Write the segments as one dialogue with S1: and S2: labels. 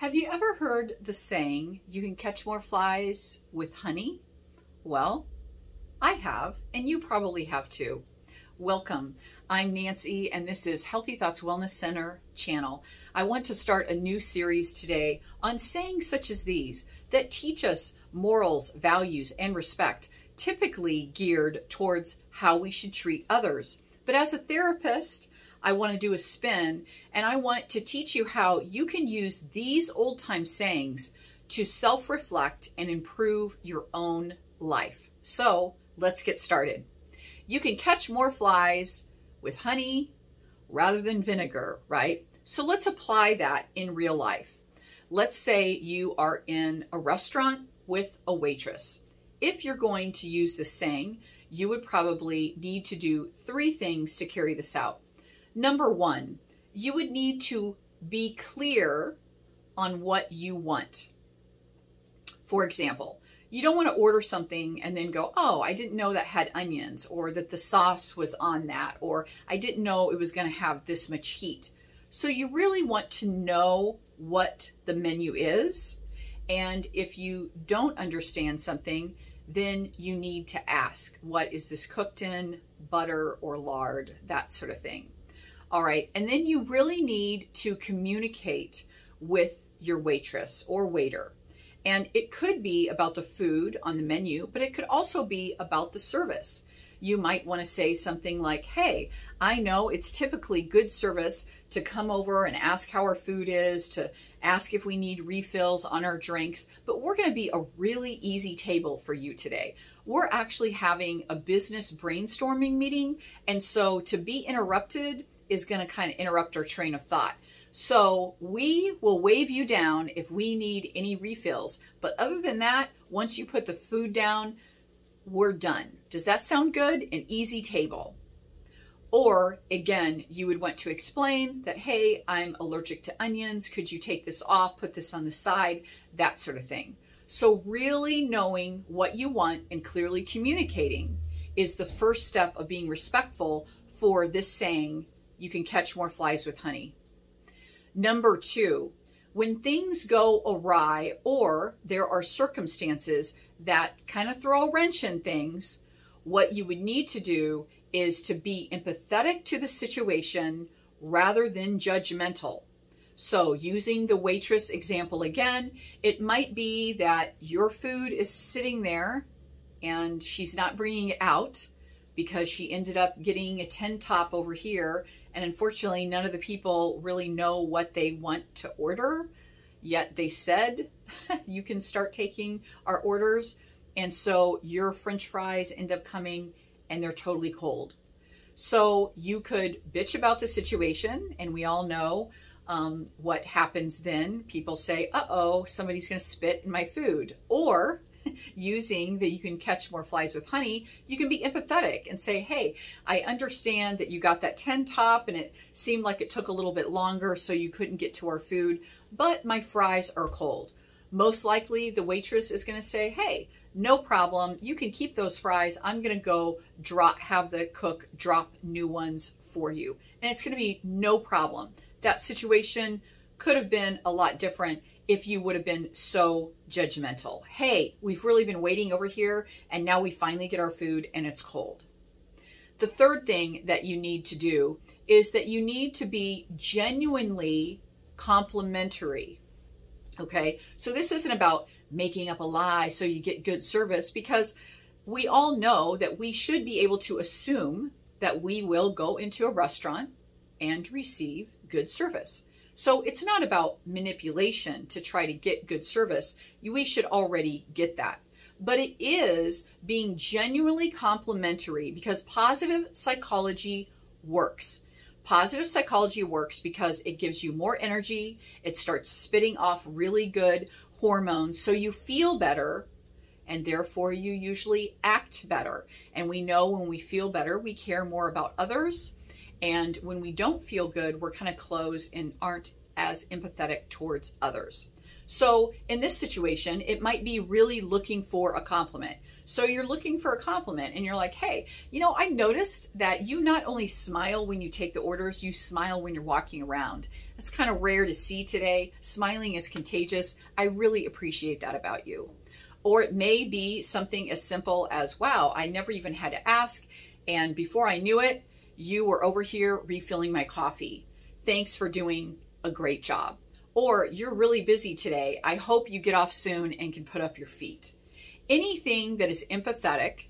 S1: Have you ever heard the saying, you can catch more flies with honey? Well, I have, and you probably have too. Welcome. I'm Nancy, and this is Healthy Thoughts Wellness Center channel. I want to start a new series today on sayings such as these that teach us morals, values, and respect, typically geared towards how we should treat others. But as a therapist, I want to do a spin, and I want to teach you how you can use these old-time sayings to self-reflect and improve your own life. So let's get started. You can catch more flies with honey rather than vinegar, right? So let's apply that in real life. Let's say you are in a restaurant with a waitress. If you're going to use this saying, you would probably need to do 3 things to carry this out. Number 1, you would need to be clear on what you want. For example, you don't want to order something and then go, oh, I didn't know that had onions, or that the sauce was on that, or I didn't know it was going to have this much heat. So you really want to know what the menu is. And if you don't understand something, then you need to ask, what is this cooked in, butter or lard, that sort of thing. All right, and then you really need to communicate with your waitress or waiter. And it could be about the food on the menu, but it could also be about the service. You might want to say something like, hey, I know it's typically good service to come over and ask how our food is, to ask if we need refills on our drinks, but we're going to be a really easy table for you today. We're actually having a business brainstorming meeting, and so to be interrupted is going to kind of interrupt our train of thought. So we will wave you down if we need any refills. But other than that, once you put the food down, we're done. Does that sound good? An easy table. Or again, you would want to explain that, hey, I'm allergic to onions. Could you take this off, put this on the side, that sort of thing. So really knowing what you want and clearly communicating is the first step of being respectful for this saying, you can catch more flies with honey. Number 2, when things go awry or there are circumstances that kind of throw a wrench in things, what you would need to do is to be empathetic to the situation rather than judgmental. So using the waitress example again, it might be that your food is sitting there and she's not bringing it out because she ended up getting a 10 top over here. And unfortunately, none of the people really know what they want to order, yet they said, you can start taking our orders. And so your French fries end up coming and they're totally cold. So you could bitch about the situation, and we all know what happens then. People say, uh-oh, somebody's gonna spit in my food. Or using that you can catch more flies with honey, you can be empathetic and say, hey, I understand that you got that 10 top and it seemed like it took a little bit longer so you couldn't get to our food, but my fries are cold. Most likely the waitress is going to say, hey, no problem, you can keep those fries. I'm going to go have the cook drop new ones for you. And it's going to be no problem. That situation could have been a lot different if you would have been so judgmental. Hey, we've really been waiting over here and now we finally get our food and it's cold. The third thing that you need to do is that you need to be genuinely complimentary. Okay, so this isn't about making up a lie so you get good service, because we all know that we should be able to assume that we will go into a restaurant and receive good service. So it's not about manipulation to try to get good service. We should already get that. But it is being genuinely complimentary, because positive psychology works. Positive psychology works because it gives you more energy. It starts spitting off really good hormones so you feel better, and therefore you usually act better. And we know when we feel better, we care more about others. And when we don't feel good, we're kind of closed and aren't as empathetic towards others. So in this situation, it might be really looking for a compliment. So you're looking for a compliment and you're like, hey, I noticed that you not only smile when you take the orders, you smile when you're walking around. That's kind of rare to see today. Smiling is contagious. I really appreciate that about you. Or it may be something as simple as, wow, I never even had to ask. And before I knew it, you were over here refilling my coffee. Thanks for doing a great job. Or you're really busy today. I hope you get off soon and can put up your feet. Anything that is empathetic,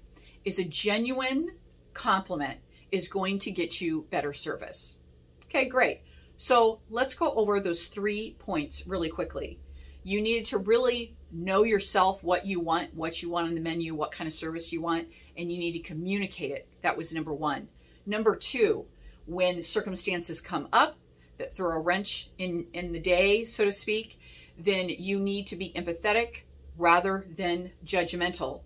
S1: is a genuine compliment, is going to get you better service. Okay, great. So let's go over those 3 points really quickly. You needed to really know yourself, what you want on the menu, what kind of service you want, and you need to communicate it. That was number 1. Number 2, when circumstances come up that throw a wrench in the day, so to speak, then you need to be empathetic rather than judgmental.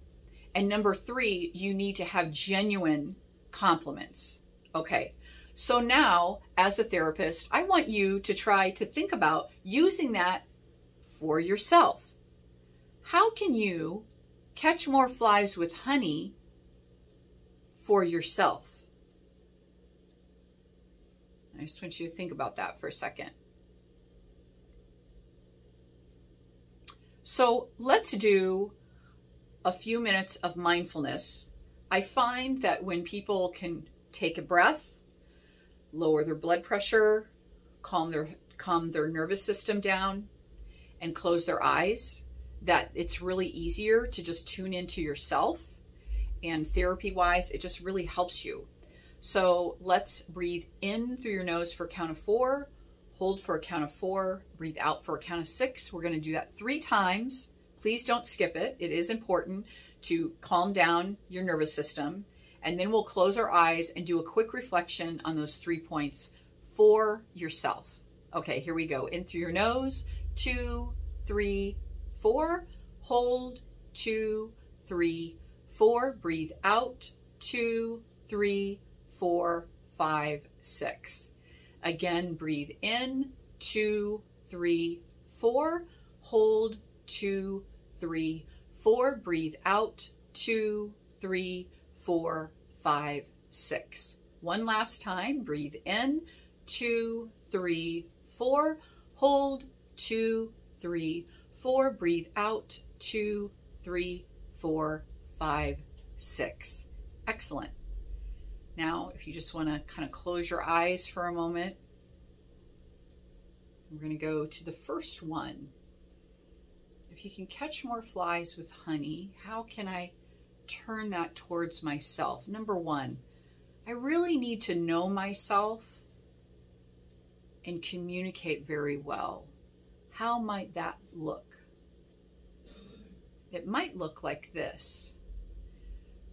S1: And number 3, you need to have genuine compliments. Okay, so now as a therapist, I want you to try to think about using that for yourself. How can you catch more flies with honey for yourself? I just want you to think about that for a second. So let's do a few minutes of mindfulness. I find that when people can take a breath, lower their blood pressure, calm their nervous system down, and close their eyes, that it's really easier to just tune into yourself. And therapy-wise, it just really helps you. So let's breathe in through your nose for a count of 4, hold for a count of 4, breathe out for a count of 6. We're going to do that 3 times. Please don't skip it. It is important to calm down your nervous system. And then we'll close our eyes and do a quick reflection on those 3 points for yourself. Okay, here we go. In through your nose, 2, 3, 4. Hold, 2, 3, 4. Breathe out, 2, 3, 4, 5, 6. Again, breathe in, 2, 3, 4. Hold, 2, 3, 4. Breathe out, 2, 3, 4, 5, 6. One last time. Breathe in, 2, 3, 4. Hold, 2, 3, 4. Breathe out, 2, 3, 4, 5, 6. Excellent. Now, if you just want to kind of close your eyes for a moment, we're going to go to the first one. If you can catch more flies with honey, how can I turn that towards myself? Number 1, I really need to know myself and communicate very well. How might that look? It might look like this.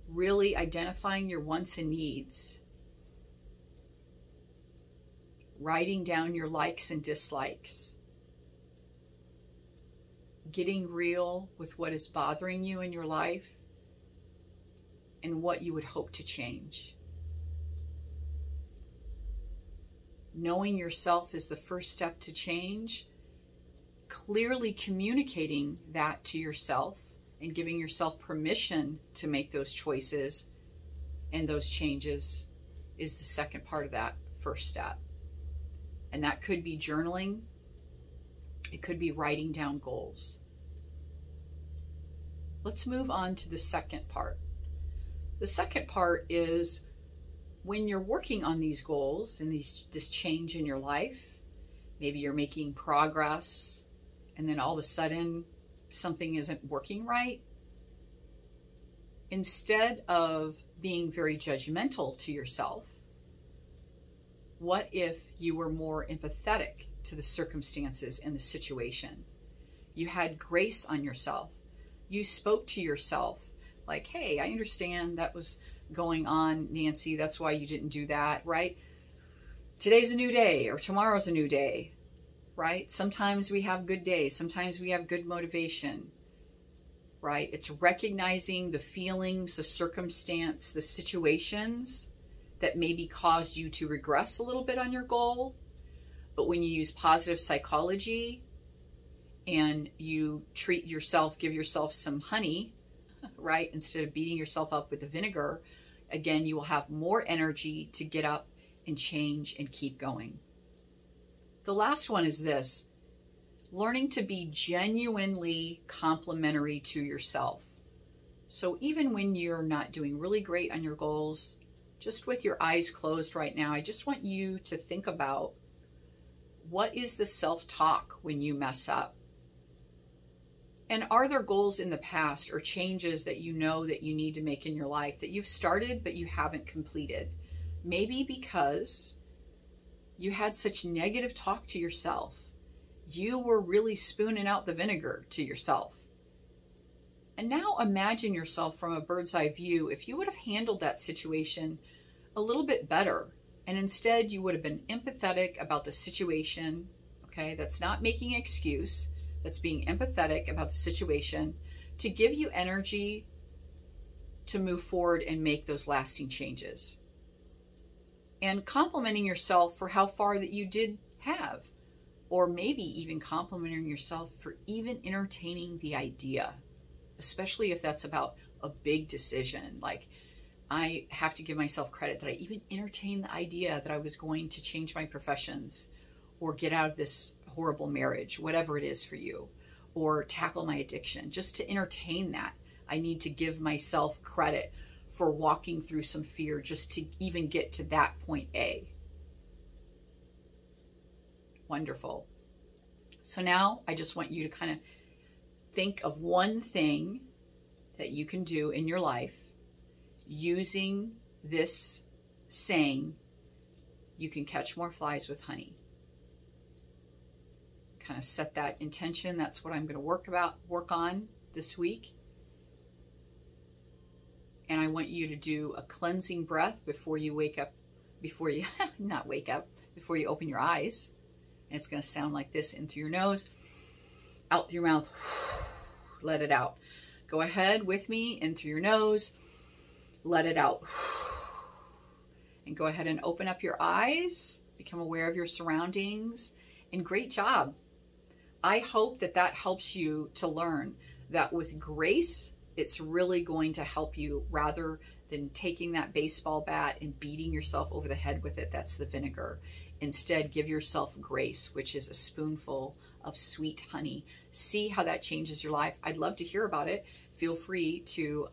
S1: Really identifying your wants and needs. Writing down your likes and dislikes. Getting real with what is bothering you in your life and what you would hope to change. Knowing yourself is the first step to change. Clearly communicating that to yourself and giving yourself permission to make those choices and those changes is the second part of that first step. And that could be journaling. It could be writing down goals. Let's move on to the second part. The second part is when you're working on these goals and this change in your life, maybe you're making progress and then all of a sudden something isn't working right. Instead of being very judgmental to yourself, what if you were more empathetic to the circumstances and the situation? You had grace on yourself. You spoke to yourself like, hey, I understand that was going on, Nancy. That's why you didn't do that, right? Today's a new day, or tomorrow's a new day, right? Sometimes we have good days. Sometimes we have good motivation, right? It's recognizing the feelings, the circumstance, the situations that maybe caused you to regress a little bit on your goal. But when you use positive psychology and you treat yourself, give yourself some honey, right? Instead of beating yourself up with the vinegar, again, you will have more energy to get up and change and keep going. The last one is this: learning to be genuinely complimentary to yourself. So even when you're not doing really great on your goals, just with your eyes closed right now, I just want you to think about, what is the self-talk when you mess up? And are there goals in the past or changes that you know that you need to make in your life that you've started but you haven't completed? Maybe because you had such negative talk to yourself. You were really spooning out the vinegar to yourself. And now imagine yourself from a bird's eye view. If you would have handled that situation a little bit better, and instead you would have been empathetic about the situation, okay? That's not making an excuse. That's being empathetic about the situation to give you energy to move forward and make those lasting changes. And complimenting yourself for how far that you did have, or maybe even complimenting yourself for even entertaining the idea, especially if that's about a big decision. Like, I have to give myself credit that I even entertained the idea that I was going to change my professions or get out of this horrible marriage, whatever it is for you, or tackle my addiction. Just to entertain that, I need to give myself credit for walking through some fear just to even get to that point A. Wonderful. So now I just want you to kind of think of one thing that you can do in your life using this saying, you can catch more flies with honey. Kind of set that intention. That's what I'm going to work on this week. And I want you to do a cleansing breath before you wake up, before you, not wake up, before you open your eyes. And it's going to sound like this: in through your nose, out through your mouth, let it out. Go ahead with me, in through your nose, let it out. And go ahead and open up your eyes, become aware of your surroundings, and great job. I hope that that helps you to learn that with grace, it's really going to help you, rather than taking that baseball bat and beating yourself over the head with it. That's the vinegar. Instead, give yourself grace, which is a spoonful of sweet honey. See how that changes your life. I'd love to hear about it. Feel free to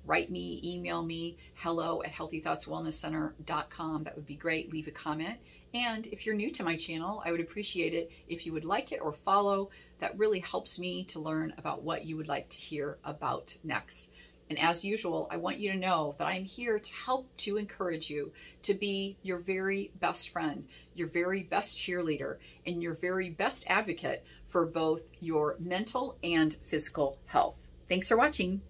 S1: write me, email me, hello@healthythoughtswellnesscenter.com. That would be great. Leave a comment. And if you're new to my channel, I would appreciate it if you would like it or follow. That really helps me to learn about what you would like to hear about next. And as usual, I want you to know that I'm here to help to encourage you to be your very best friend, your very best cheerleader, and your very best advocate for both your mental and physical health. Thanks for watching.